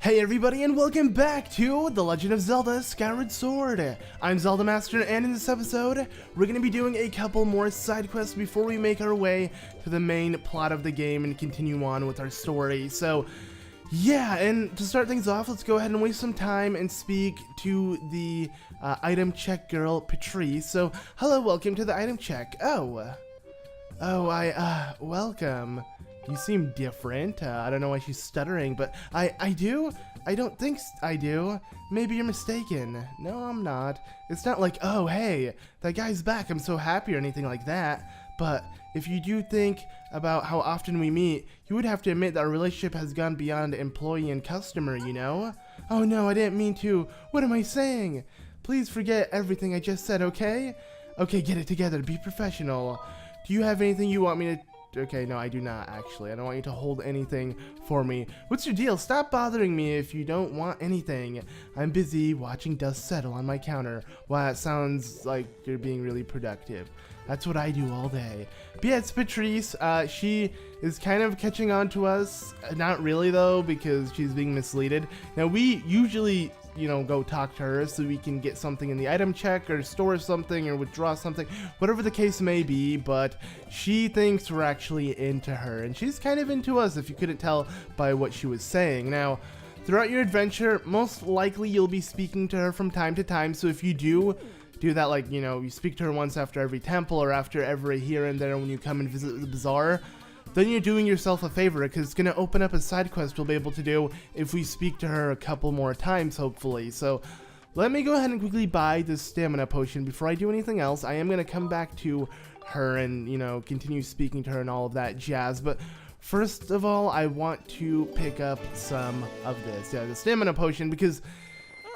Hey everybody, and welcome back to The Legend of Zelda Skyward Sword. I'm Zelda Master, and in this episode, we're going to be doing a couple more side quests before we make our way to the main plot of the game and continue on with our story. So, yeah, and to start things off, let's go ahead and waste some time and speak to the item check girl, Peatrice. So, hello, welcome to the item check. Welcome. You seem different. I don't know why she's stuttering, but I do? I don't think I do. Maybe you're mistaken. No, I'm not. It's not like, oh, hey, that guy's back, I'm so happy or anything like that. But if you do think about how often we meet, you would have to admit that our relationship has gone beyond employee and customer, you know? Oh no, I didn't mean to. What am I saying? Please forget everything I just said, okay? Okay, get it together. Be professional. Do you have anything you want me to... Okay, no, I do not, actually. I don't want you to hold anything for me. What's your deal? Stop bothering me if you don't want anything. I'm busy watching dust settle on my counter. Wow, that sounds like you're being really productive. That's what I do all day. But yeah, it's Peatrice. She is kind of catching on to us. Not really, though, because she's being misleaded. Now, we usually... go talk to her so we can get something in the item check or store something or withdraw something, whatever the case may be, but she thinks we're actually into her, and she's kind of into us if you couldn't tell by what she was saying. Now, throughout your adventure, most likely you'll be speaking to her from time to time, so if you do that, like, you speak to her once after every temple or after every here and there when you come and visit the bazaar, then you're doing yourself a favor, because it's going to open up a side quest we'll be able to do if we speak to her a couple more times, hopefully. So let me go ahead and quickly buy this stamina potion before I do anything else. I am going to come back to her and, continue speaking to her and all of that jazz. But first of all, I want to pick up some of this. Yeah, the stamina potion, because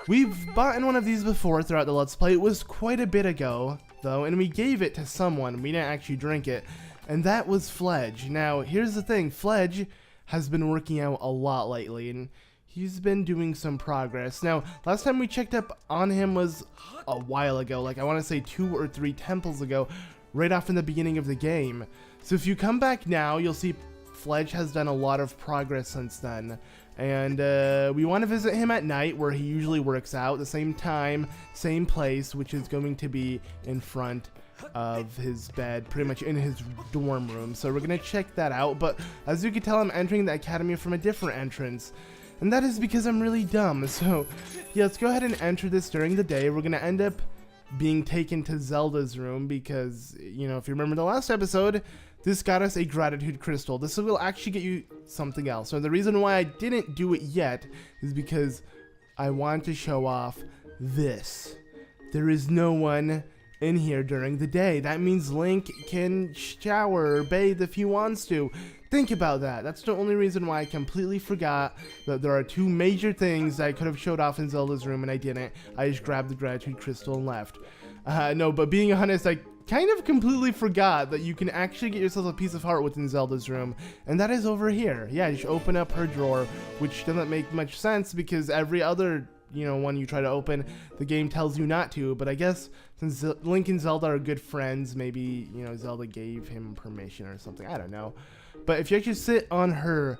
we've bought one of these before throughout the Let's Play. It was quite a bit ago, though, and we gave it to someone. We didn't actually drink it. And that was Fledge. Now, here's the thing. Fledge has been working out a lot lately, and he's been doing some progress. Now, last time we checked up on him was a while ago, like I want to say 2 or 3 temples ago, right off in the beginning of the game. So if you come back now, you'll see Fledge has done a lot of progress since then. And we want to visit him at night, where he usually works out, the same time, same place, which is going to be in front of his bed, pretty much in his dorm room. So we're gonna check that out, but as you can tell, I'm entering the academy from a different entrance, and that is because I'm really dumb. So yeah, let's go ahead and enter this during the day. We're gonna end up being taken to Zelda's room because, if you remember the last episode, this got us a gratitude crystal. This will actually get you something else. So the reason why I didn't do it yet is because I want to show off this. There is no one in here during the day. That means Link can shower or bathe if he wants to. Think about that. That's the only reason why I completely forgot that there are 2 major things that I could have showed off in Zelda's room, and I didn't. I just grabbed the gratitude crystal and left. No, but being honest, I kind of completely forgot that you can actually get yourself a piece of heart within Zelda's room, and that is over here. Yeah, you should open up her drawer, which doesn't make much sense because every other one you try to open, the game tells you not to. But I guess since Link and Zelda are good friends, maybe, Zelda gave him permission or something. I don't know. But if you actually sit on her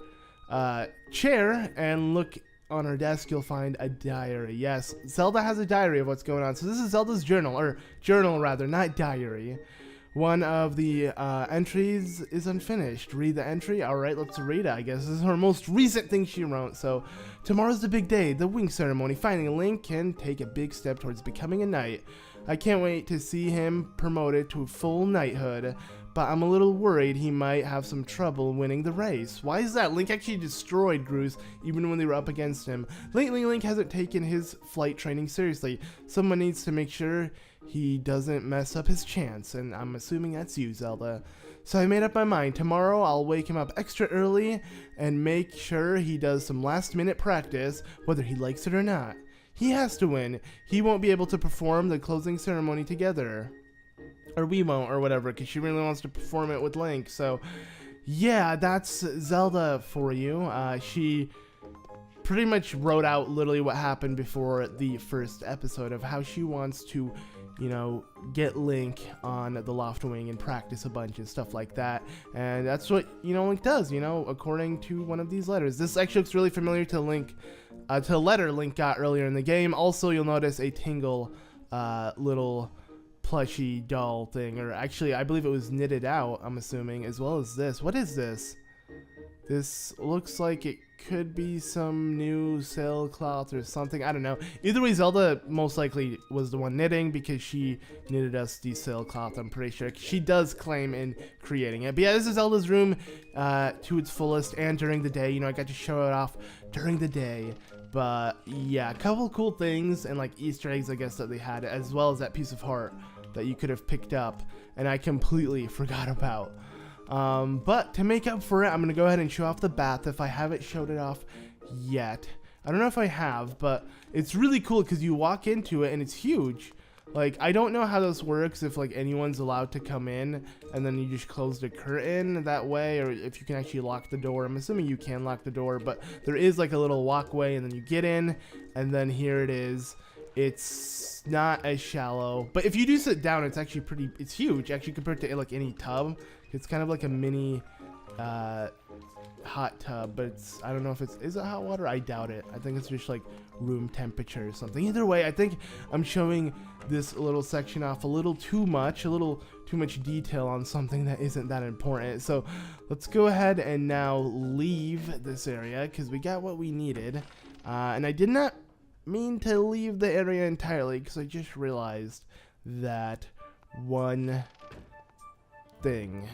chair and look on her desk, you'll find a diary. Yes, Zelda has a diary of what's going on. So this is Zelda's journal, or journal rather, not diary. One of the entries is unfinished. Read the entry. Alright, let's read it, I guess. This is her most recent thing she wrote. So, tomorrow's the big day, the wing ceremony. Finally, Link can take a big step towards becoming a knight. I can't wait to see him promoted to full knighthood, but I'm a little worried he might have some trouble winning the race. Why is that? Link actually destroyed Groose even when they were up against him. Lately, Link hasn't taken his flight training seriously. Someone needs to make sure he doesn't mess up his chance, and I'm assuming that's you, Zelda. So I made up my mind. Tomorrow I'll wake him up extra early and make sure he does some last-minute practice, whether he likes it or not. He has to win. He won't be able to perform the closing ceremony together. Or we won't, or whatever, because she really wants to perform it with Link. So, yeah, that's Zelda for you. She pretty much wrote out literally what happened before the first episode of how she wants to you know, get Link on the Loft Wing and practice a bunch and stuff like that. And that's what, you know, Link does, you know, according to one of these letters. This actually looks really familiar to Link, to a letter Link got earlier in the game. Also, you'll notice a Tingle little plushy doll thing, or actually, I believe it was knitted out, I'm assuming, as well as this. What is this? This looks like it could be some new sailcloth or something. I don't know. Either way, Zelda most likely was the one knitting because she knitted us the sailcloth, I'm pretty sure. She does claim in creating it. But yeah, this is Zelda's room to its fullest and during the day. You know, I got to show it off during the day. But yeah, a couple cool things and like Easter eggs, I guess, that they had, as well as that piece of heart that you could have picked up and I completely forgot about. But to make up for it, I'm going to go ahead and show off the bath if I haven't showed it off yet. I don't know if I have, but it's really cool because you walk into it and it's huge. Like, I don't know how this works, if like anyone's allowed to come in and then you just close the curtain that way, or if you can actually lock the door. I'm assuming you can lock the door, but there is like a little walkway and then you get in and then here it is. It's not as shallow, but if you do sit down, it's actually it's huge actually compared to like any tub. It's kind of like a mini hot tub, but I don't know if is it hot water? I doubt it. I think it's just like room temperature or something. Either way, I think I'm showing this little section off a little too much detail on something that isn't that important. So let's go ahead and now leave this area because we got what we needed. And I did not mean to leave the area entirely because I just realized that one thing.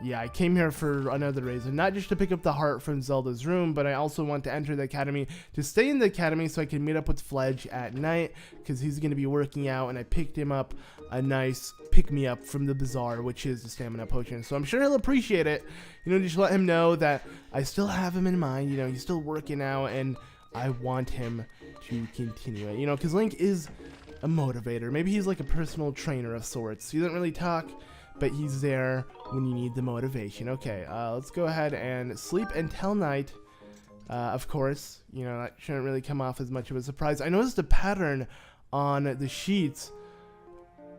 Yeah, I came here for another reason, not just to pick up the heart from Zelda's room, but I also want to enter the academy to stay in the academy so I can meet up with Fledge at night because he's going to be working out, and I picked him up a nice pick-me-up from the bazaar, which is the stamina potion. So I'm sure he'll appreciate it. You know, just let him know that I still have him in mind. You know, he's still working out, and I want him to continue it. You know, because Link is a motivator. Maybe he's like a personal trainer of sorts. He doesn't really talk, but he's there when you need the motivation. Okay, let's go ahead and sleep until night. Of course, you know, that shouldn't really come off as much of a surprise. I noticed the pattern on the sheets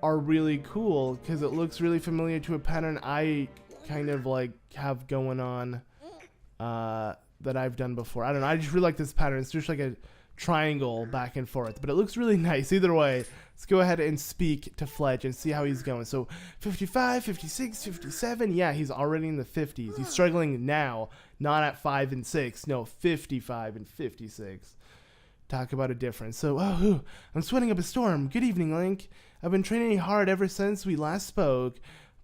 are really cool because it looks really familiar to a pattern I kind of like have going on that I've done before. I don't know, I just really like this pattern. It's just like a triangle back and forth, but it looks really nice. Either way, let's go ahead and speak to Fledge and see how he's going. So 55, 56, 57. Yeah, he's already in the 50s. He's struggling now, not at 5 and 6. No, 55 and 56. Talk about a difference. So, I'm sweating up a storm. Good evening, Link. I've been training hard ever since we last spoke,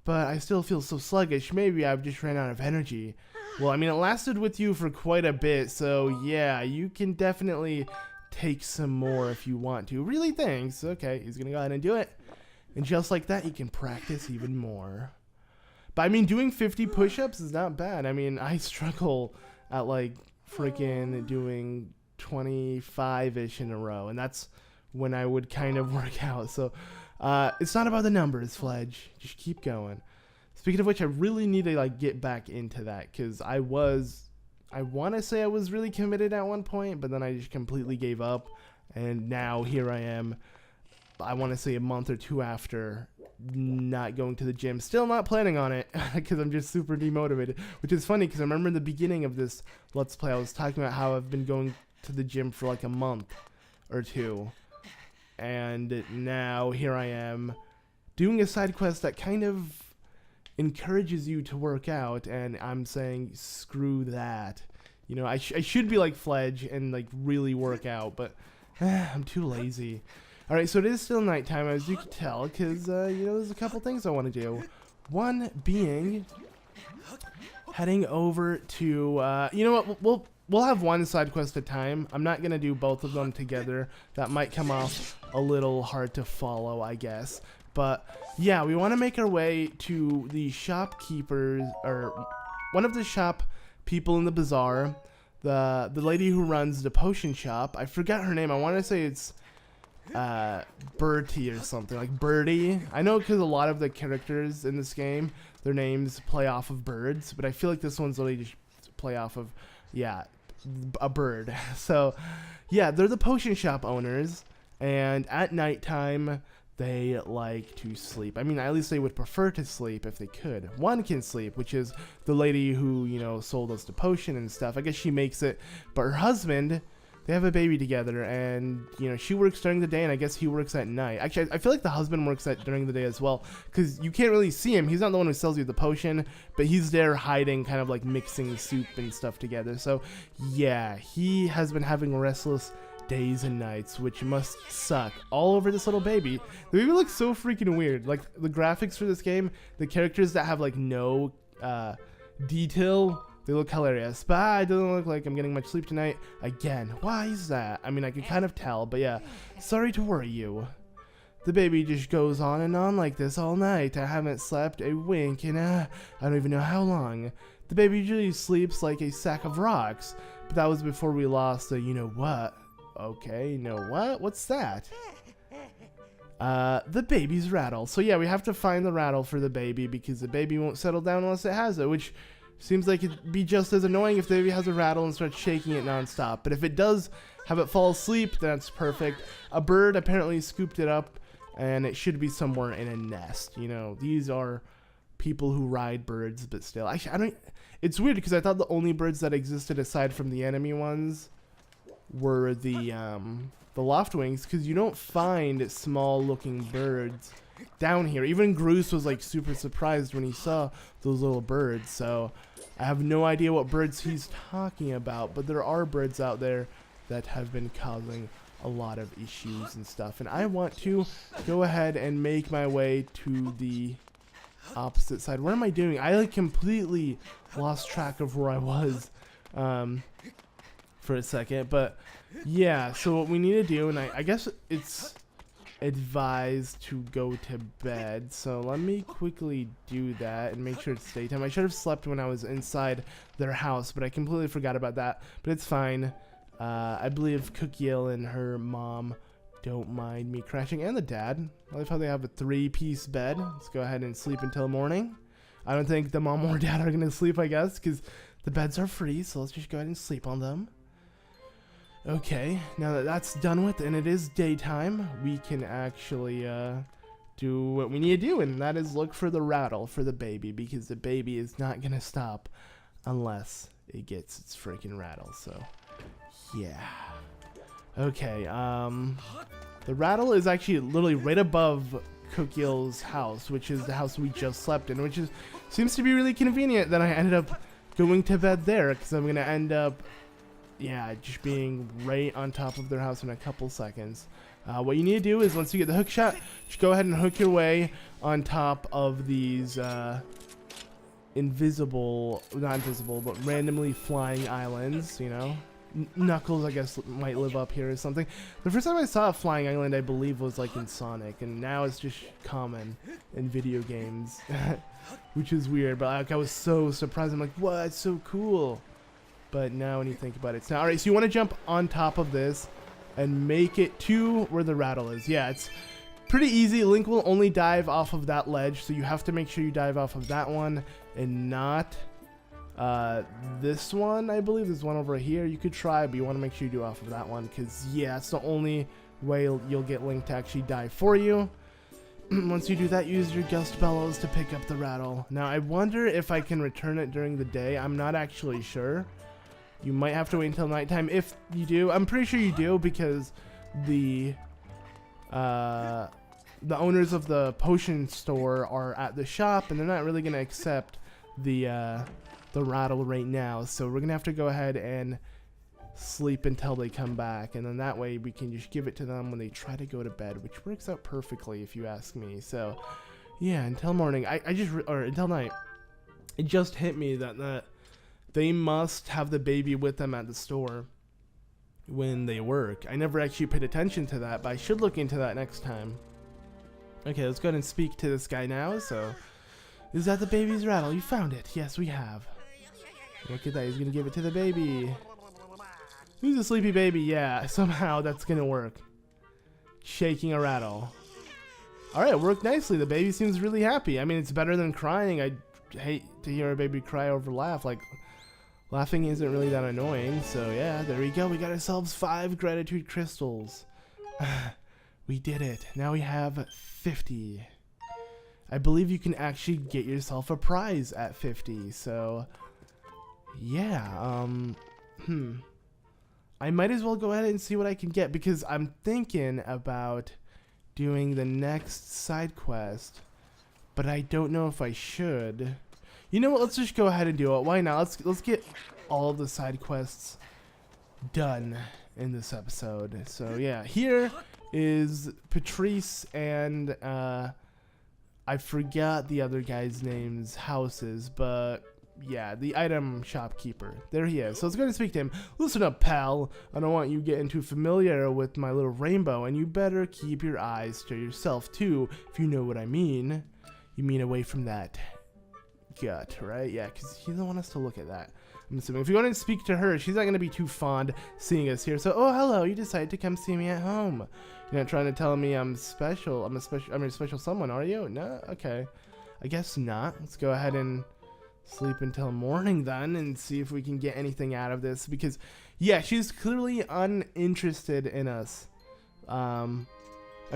but I still feel so sluggish. Maybe I've just ran out of energy. Well, I mean, it lasted with you for quite a bit, so yeah, you can definitely take some more if you want to. Really? Thanks. Okay, he's gonna go ahead and do it. And just like that, you can practice even more. But I mean, doing 50 push-ups is not bad. I mean, I struggle at like freaking doing 25-ish in a row, and that's when I would kind of work out. So it's not about the numbers, Fledge. Just keep going. Speaking of which, I really need to like get back into that because I want to say I was really committed at one point, but then I just completely gave up, and now here I am. I want to say a month or two after not going to the gym, still not planning on it because I'm just super demotivated, which is funny because I remember in the beginning of this Let's Play I was talking about how I've been going to the gym for like a month or two, and now here I am doing a side quest that kind of encourages you to work out, and I'm saying screw that. You know, I should be like Fledge and like really work out, but I'm too lazy. Alright, so it is still nighttime, as you can tell, because you know, there's a couple things I want to do. One being heading over to you know what, we'll have one side quest at a time. I'm not gonna do both of them together. That might come off a little hard to follow, I guess. But yeah, we want to make our way to the shopkeepers, or one of the shop people in the bazaar, the lady who runs the potion shop. I forgot her name. I want to say it's Bertie or something, like Birdie. I know because a lot of the characters in this game, their names play off of birds, but I feel like this one's literally just play off of, yeah, a bird. So yeah, they're the potion shop owners, and at nighttime they like to sleep. I mean, at least they would prefer to sleep if they could. One can sleep, which is the lady who, you know, sold us the potion and stuff. I guess she makes it, but her husband, they have a baby together, and, you know, she works during the day, and I guess he works at night. Actually, I feel like the husband works during the day as well, because you can't really see him. He's not the one who sells you the potion, but he's there hiding, kind of like mixing soup and stuff together. So, yeah, he has been having restless days and nights, which must suck all over this little baby. The baby looks so freaking weird. Like, the graphics for this game, the characters that have like no detail, they look hilarious. But it doesn't look like I'm getting much sleep tonight. Again, why is that? I mean, I can kind of tell, but yeah, sorry to worry you. The baby just goes on and on like this all night. I haven't slept a wink in I don't even know how long. The baby usually sleeps like a sack of rocks, but that was before we lost the you know what. Okay, you know what? What's that? The baby's rattle. So yeah, we have to find the rattle for the baby because the baby won't settle down unless it has it, which seems like it'd be just as annoying if the baby has a rattle and starts shaking it nonstop. But if it does have it fall asleep, that's perfect. A bird apparently scooped it up, and it should be somewhere in a nest. You know, these are people who ride birds, but still. Actually, I don't... It's weird because I thought the only birds that existed aside from the enemy ones were the loftwings, because you don't find small looking birds down here. Even Groose was like super surprised when he saw those little birds, so I have no idea what birds he's talking about, but there are birds out there that have been causing a lot of issues and stuff, and I want to go ahead and make my way to the opposite side. What am I doing? I like completely lost track of where I was for a second, but yeah, so what we need to do, and I guess it's advised to go to bed, so let me quickly do that and make sure it's daytime. I should have slept when I was inside their house, but I completely forgot about that, but it's fine. I believe Cookiel and her mom don't mind me crashing, and the dad. I love how they have a 3-piece bed. Let's go ahead and sleep until morning. I don't think the mom or dad are gonna sleep, I guess, because the beds are free, so let's just go ahead and sleep on them. Okay, now that that's done with and it is daytime, we can actually do what we need to do, and that is look for the rattle for the baby, because the baby is not gonna stop unless it gets its freaking rattle. So yeah, okay, the rattle is actually literally right above Cookiel's house, which is the house we just slept in, which seems to be really convenient that I ended up going to bed there, because I'm gonna end up, yeah, just being right on top of their house in a couple seconds. What you need to do is, once you get the hook shot, just go ahead and hook your way on top of these invisible, not invisible, but randomly flying islands, you know. Knuckles, I guess, might live up here or something. The first time I saw a flying island, I believe, was like in Sonic, and now it's just common in video games, which is weird, but like, I was so surprised. I'm like, what? It's so cool. But now when you think about it, it's not. Alright, so you want to jump on top of this and make it to where the rattle is. Yeah, it's pretty easy. Link will only dive off of that ledge, so you have to make sure you dive off of that one and not this one. I believe there's one over here you could try, but you want to make sure you do off of that one, because yeah, it's the only way you'll get Link to actually dive for you. Once you do that, use your gust bellows to pick up the rattle. Now I wonder if I can return it during the day. I'm not actually sure. You might have to wait until nighttime. If you do, I'm pretty sure you do, because the owners of the potion store are at the shop, and they're not really gonna accept the rattle right now. So we're gonna have to go ahead and sleep until they come back, and then that way we can just give it to them when they try to go to bed, which works out perfectly if you ask me. So yeah, until morning. Or until night. It just hit me that they must have the baby with them at the store when they work. I never actually paid attention to that, but I should look into that next time. Okay, let's go ahead and speak to this guy now. So, is that the baby's rattle? You found it. Yes, we have. Look at that. He's going to give it to the baby. Who's a sleepy baby? Yeah, somehow that's going to work. Shaking a rattle. Alright, it worked nicely. The baby seems really happy. I mean, it's better than crying. I hate to hear a baby cry over laugh. Like, laughing isn't really that annoying. So yeah, there we go. We got ourselves 5 gratitude crystals. We did it. Now we have 50. I believe you can actually get yourself a prize at 50. So, yeah. I might as well go ahead and see what I can get because I'm thinking about doing the next side quest, but I don't know if I should. You know what? Let's just go ahead and do it. Why not? Let's get all of the side quests done in this episode. So yeah, here is Peatrice and I forgot the other guy's name's houses, but yeah, the item shopkeeper. There he is. So let's go and speak to him. Listen up, pal. I don't want you getting too familiar with my little rainbow, and you better keep your eyes to yourself too, if you know what I mean. You mean away from that gut, right? Yeah, because he doesn't want us to look at that. I'm assuming if you want to speak to her, she's not going to be too fond seeing us here. So, oh, hello. You decided to come see me at home. You're not trying to tell me I'm special. I'm a special someone, are you? No? Okay. I guess not. Let's go ahead and sleep until morning then and see if we can get anything out of this, because yeah, she's clearly uninterested in us. I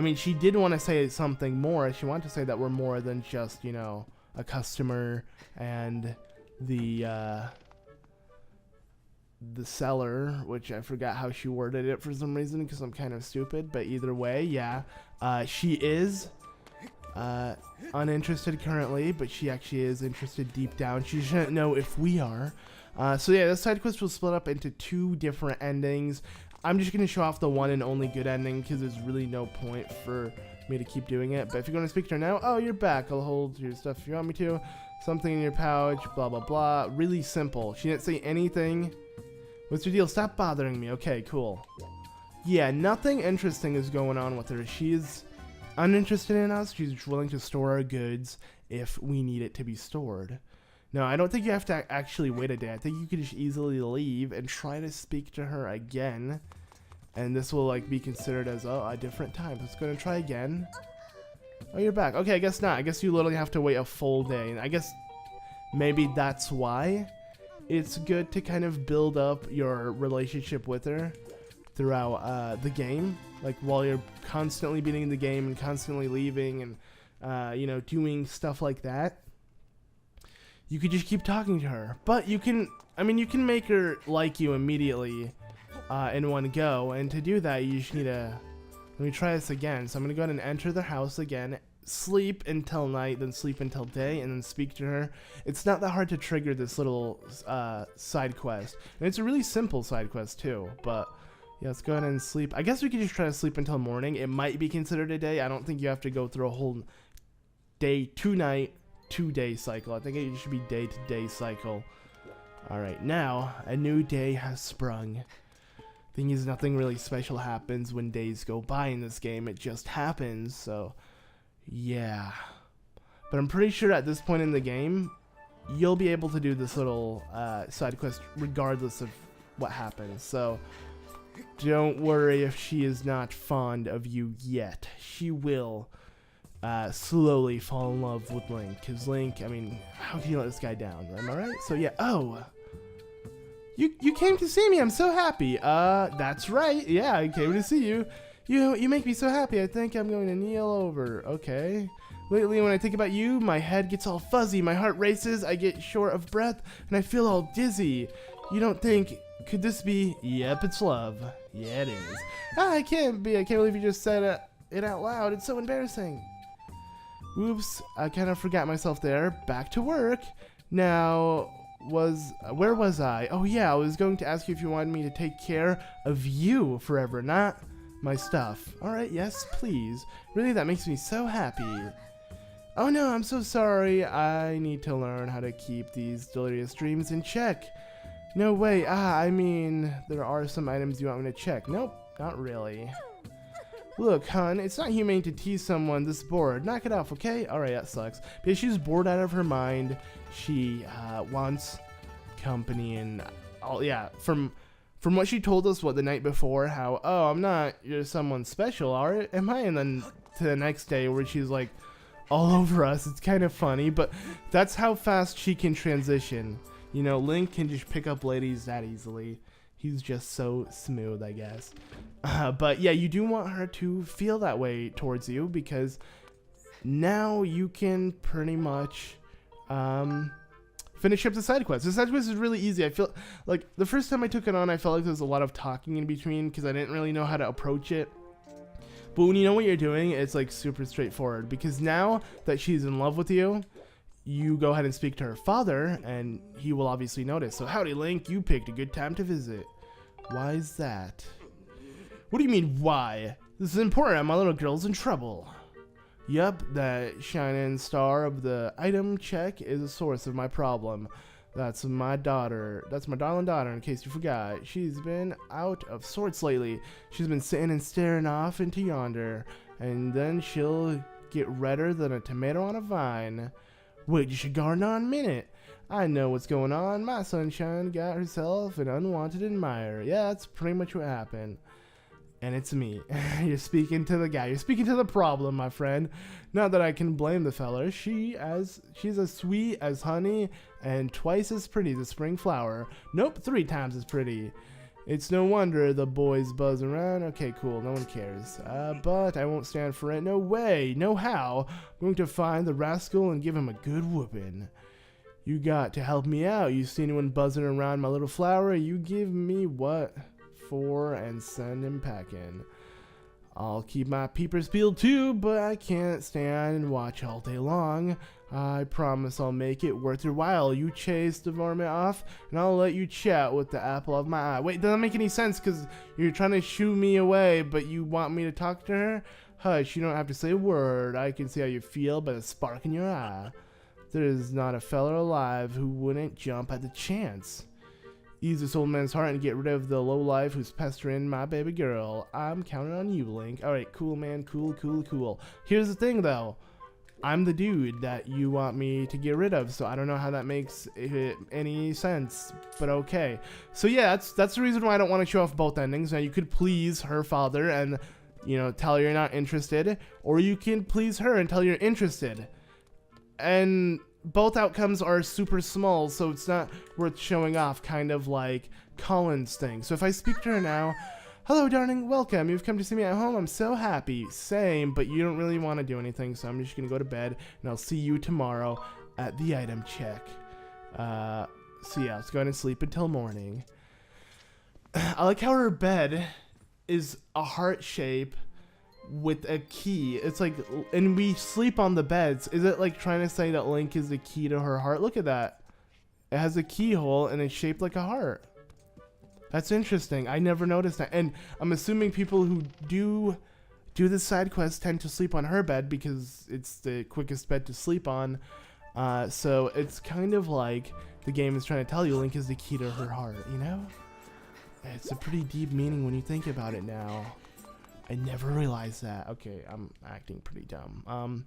mean, she did want to say something more. She wanted to say that we're more than just, you know, a customer and the seller, which I forgot how she worded it for some reason because I'm kind of stupid, but either way, yeah, she is uninterested currently, but she actually is interested deep down. She shouldn't know if we are. So yeah, this side quest will split up into 2 different endings. I'm just going to show off the one and only good ending because there's really no point for me to keep doing it. But if you're going to speak to her now, oh, you're back. I'll hold your stuff if you want me to. Something in your pouch, blah, blah, blah. Really simple. She didn't say anything. What's your deal? Stop bothering me. Okay, cool. Yeah, nothing interesting is going on with her. She's uninterested in us. She's willing to store our goods if we need it to be stored. No, I don't think you have to actually wait a day. I think you could just easily leave and try to speak to her again, and this will like be considered as a different time. Let's go and try again. Oh, you're back. Okay, I guess not. I guess you literally have to wait a full day, and I guess maybe that's why it's good to kind of build up your relationship with her throughout the game, like while you're constantly beating the game and constantly leaving and you know, doing stuff like that. You could just keep talking to her, but you can, I mean, you can make her like you immediately in one go, and to do that you just need to, let me try this again. So I'm gonna go ahead and enter the house again, sleep until night, then sleep until day, and then speak to her. It's not that hard to trigger this little side quest, and it's a really simple side quest too, but yeah, let's go ahead and sleep. I guess we could just try to sleep until morning. It might be considered a day. I don't think you have to go through a whole day to night 2-day cycle. I think it should be day to day cycle. Alright, now a new day has sprung. Thing is, nothing really special happens when days go by in this game. It just happens, so yeah. But I'm pretty sure at this point in the game you'll be able to do this little side quest regardless of what happens, so don't worry if she is not fond of you yet. She will slowly fall in love with Link, because Link, I mean, how can you let this guy down? Am I right? So yeah, oh, you came to see me. I'm so happy. That's right. Yeah, I came to see you. You make me so happy. I think I'm going to kneel over. Okay. Lately, when I think about you, my head gets all fuzzy, my heart races, I get short of breath, and I feel all dizzy. You don't think, could this be? Yep, it's love. Yeah, it is. I can't believe you just said it out loud. It's so embarrassing. Oops, I kind of forgot myself there. Back to work. Now, where was I? Oh yeah, I was going to ask you if you wanted me to take care of you forever, not my stuff. Alright, yes, please. Really, that makes me so happy. Oh no, I'm so sorry. I need to learn how to keep these delirious dreams in check. No way. I mean, there are some items you want me to check. Nope, not really. Look, hun, it's not humane to tease someone this bored. Knock it off, okay? Alright, that sucks. Because she's bored out of her mind. She wants company, and yeah, from what she told us, the night before, how, oh, I'm not, you're someone special, am I? And then to the next day where she's like all over us. It's kind of funny, but that's how fast she can transition. You know, Link can just pick up ladies that easily. He's just so smooth, I guess. But yeah, you do want her to feel that way towards you, because now you can pretty much finish up the side quest. The side quest is really easy. I feel like the first time I took it on, I felt like there was a lot of talking in between because I didn't really know how to approach it. But when you know what you're doing, it's like super straightforward, because now that she's in love with you, you go ahead and speak to her father, and he will obviously notice. So, howdy, Link, you picked a good time to visit. Why is that? What do you mean, why? This is important. My little girl's in trouble. Yup, that shining star of the item check is a source of my problem. That's my daughter. That's my darling daughter, in case you forgot. She's been out of sorts lately. She's been sitting and staring off into yonder, and then she'll get redder than a tomato on a vine. Wait, you should garden on a minute. I know what's going on. My sunshine got herself an unwanted admirer. Yeah, that's pretty much what happened. And it's me. You're speaking to the guy. You're speaking to the problem, my friend. Not that I can blame the fella. She's as sweet as honey and twice as pretty as a spring flower. Nope, 3 times as pretty. It's no wonder the boys buzz around. Okay, cool. No one cares. But I won't stand for it. No way. No how. I'm going to find the rascal and give him a good whooping. You got to help me out. You see anyone buzzing around my little flower? You give me what for and send him packing. I'll keep my peepers peeled too, but I can't stand and watch all day long. I promise I'll make it worth your while. You chase the varmint off, and I'll let you chat with the apple of my eye. Wait, doesn't make any sense, because you're trying to shoo me away, but you want me to talk to her? Hush, you don't have to say a word. I can see how you feel by the spark in your eye. There's not a fella alive who wouldn't jump at the chance. Ease this old man's heart and get rid of the lowlife who's pestering my baby girl. I'm counting on you, Link. Alright, cool, man. Cool. Here's the thing, though. I'm the dude that you want me to get rid of, so I don't know how that makes any sense, but okay. So yeah, that's the reason why I don't want to show off both endings. Now, you could please her father and, you know, tell her you're not interested, or you can please her and tell her you're interested. And both outcomes are super small, so it's not worth showing off, kind of like Colin's thing. So if I speak to her now, hello, darling, welcome. You've come to see me at home. I'm so happy. Same, but you don't really want to do anything, so I'm just going to go to bed, and I'll see you tomorrow at the item check. So yeah, let's go ahead and sleep until morning. I like how her bed is a heart shape with a key. It's like, and we sleep on the beds. Is it like trying to say that Link is the key to her heart? Look at that. It has a keyhole and it's shaped like a heart. That's interesting. I never noticed that. And I'm assuming people who do this side quest tend to sleep on her bed because it's the quickest bed to sleep on. So it's kind of like the game is trying to tell you Link is the key to her heart, you know? It's a pretty deep meaning when you think about it now. I never realized that. Okay, I'm acting pretty dumb.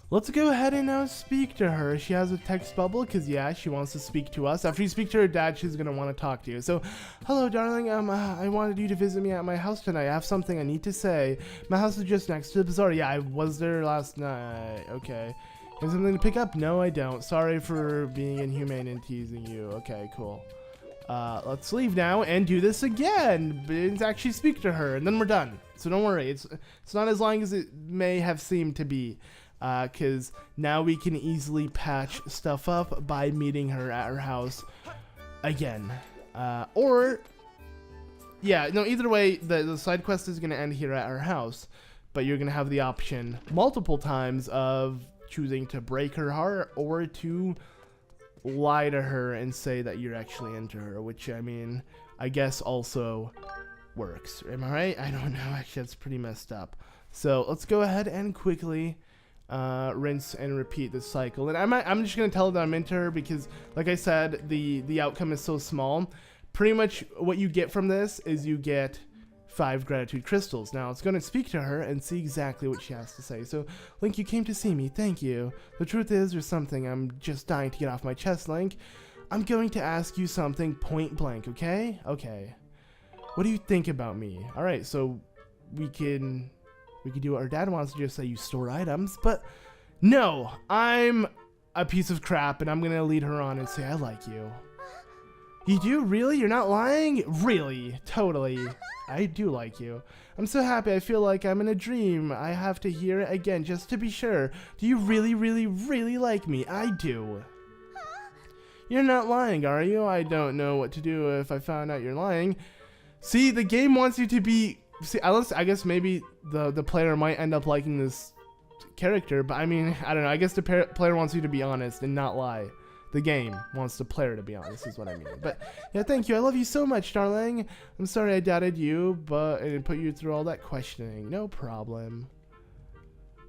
Let's go ahead and now speak to her. She has a text bubble because, yeah, she wants to speak to us. After you speak to her dad, she's going to want to talk to you. So, hello, darling. I wanted you to visit me at my house tonight. I have something I need to say. My house is just next to the bazaar. Yeah, I was there last night. Okay. Have something to pick up? No, I don't. Sorry for being inhumane and teasing you. Okay, cool. Let's leave now and do this again, and actually speak to her, and then we're done. So don't worry, it's not as long as it may have seemed to be, because now we can easily patch stuff up by meeting her at her house again. Or, yeah, no, either way, the side quest is going to end here at her house, but you're going to have the option multiple times of choosing to break her heart or to lie to her and say that you're actually into her, which, I mean, I guess also works. Am I right? I don't know. Actually, that's pretty messed up. So let's go ahead and quickly rinse and repeat this cycle. And I'm just going to tell her that I'm into her because, like I said, the outcome is so small. Pretty much what you get from this is you get 5 gratitude crystals. Now, it's going to speak to her and see exactly what she has to say. So, Link, you came to see me. Thank you. The truth is, there's something I'm just dying to get off my chest, Link. I'm going to ask you something point blank, okay? Okay. What do you think about me? Alright, so we can do what our dad wants to just say you store items, but no, I'm a piece of crap, and I'm going to lead her on and say I like you. You do? Really? You're not lying? Really? Totally. I do like you. I'm so happy. I feel like I'm in a dream. I have to hear it again just to be sure. Do you really, really, really like me? I do. You're not lying, are you? I don't know what to do if I found out you're lying. See, the game wants you to be... See, I guess maybe the player might end up liking this character, but I mean, I don't know. I guess the player wants you to be honest and not lie. The game wants the player to be honest, is what I mean. But yeah, thank you. I love you so much, darling. I'm sorry I doubted you, but I put you through all that questioning. No problem.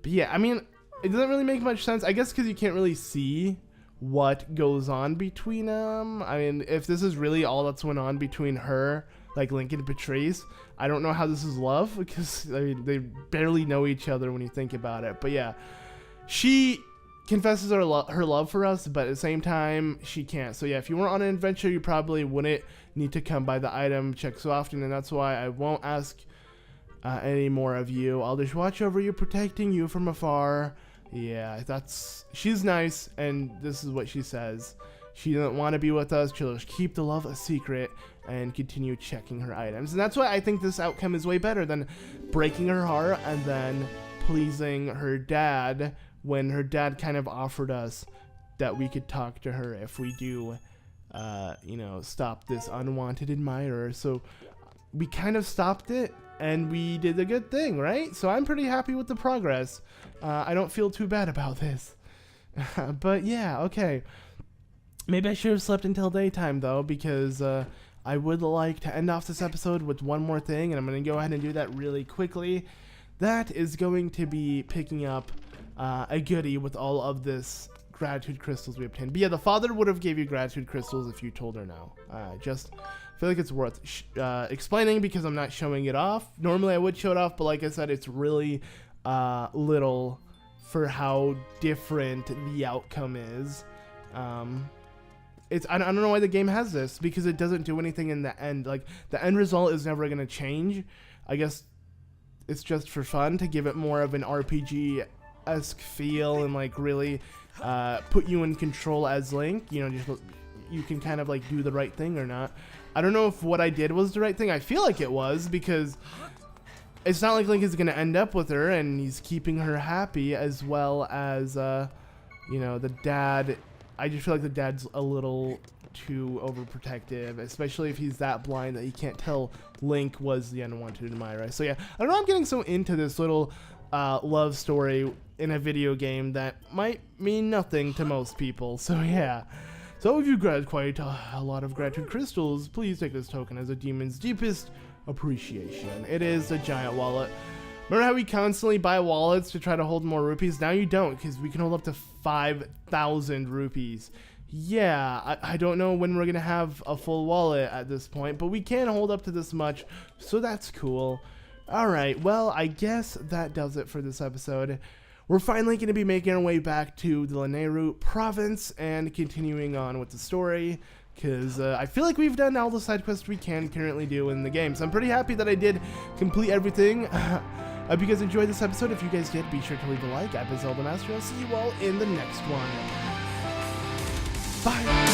But yeah, I mean, it doesn't really make much sense. I guess because you can't really see what goes on between them. I mean, if this is really all that's going on between her, like Link and Peatrice, I don't know how this is love, because I mean, they barely know each other when you think about it. But yeah, she confesses her love for us, but at the same time she can't. So yeah, if you weren't on an adventure, you probably wouldn't need to come by the item check so often, and that's why I won't ask any more of you. I'll just watch over you, protecting you from afar. Yeah, she's nice, and this is what she says. She doesn't want to be with us. She'll just keep the love a secret and continue checking her items. And that's why I think this outcome is way better than breaking her heart and then pleasing her dad, when her dad kind of offered us that we could talk to her if we do, you know, stop this unwanted admirer. So we kind of stopped it, and we did a good thing, right? So I'm pretty happy with the progress. I don't feel too bad about this. But yeah, okay. Maybe I should have slept until daytime, though, because I would like to end off this episode with one more thing, and I'm going to go ahead and do that really quickly. That is going to be picking up a goodie with all of this gratitude crystals we obtained. But yeah, the father would have gave you gratitude crystals if you told her no. Just feel like it's worth explaining, because I'm not showing it off. Normally I would show it off, but like I said, it's really little for how different the outcome is. I don't know why the game has this, because it doesn't do anything in the end. Like, the end result is never going to change. I guess it's just for fun to give it more of an RPG-esque feel and like really put you in control as Link. You know, just you can kind of like do the right thing or not. I don't know if what I did was the right thing. I feel like it was, because it's not like Link is going to end up with her and he's keeping her happy, as well as, you know, the dad. I just feel like the dad's a little too overprotective, especially if he's that blind that he can't tell Link was the unwanted admirer. So yeah, I don't know, I'm getting so into this little love story in a video game that might mean nothing to most people. So yeah. So if you grabbed quite a lot of gratitude crystals, please take this token as a demon's deepest appreciation. It is a giant wallet. Remember how we constantly buy wallets to try to hold more rupees? Now you don't, because we can hold up to 5,000 rupees. Yeah, I don't know when we're going to have a full wallet at this point, but we can hold up to this much, so that's cool. Alright, well, I guess that does it for this episode. We're finally going to be making our way back to the Lanayru province and continuing on with the story, because I feel like we've done all the side quests we can currently do in the game. So I'm pretty happy that I did complete everything. I hope you guys enjoyed this episode. If you guys did, be sure to leave a like. I've been Zelda Master. I'll see you all in the next one. Bye!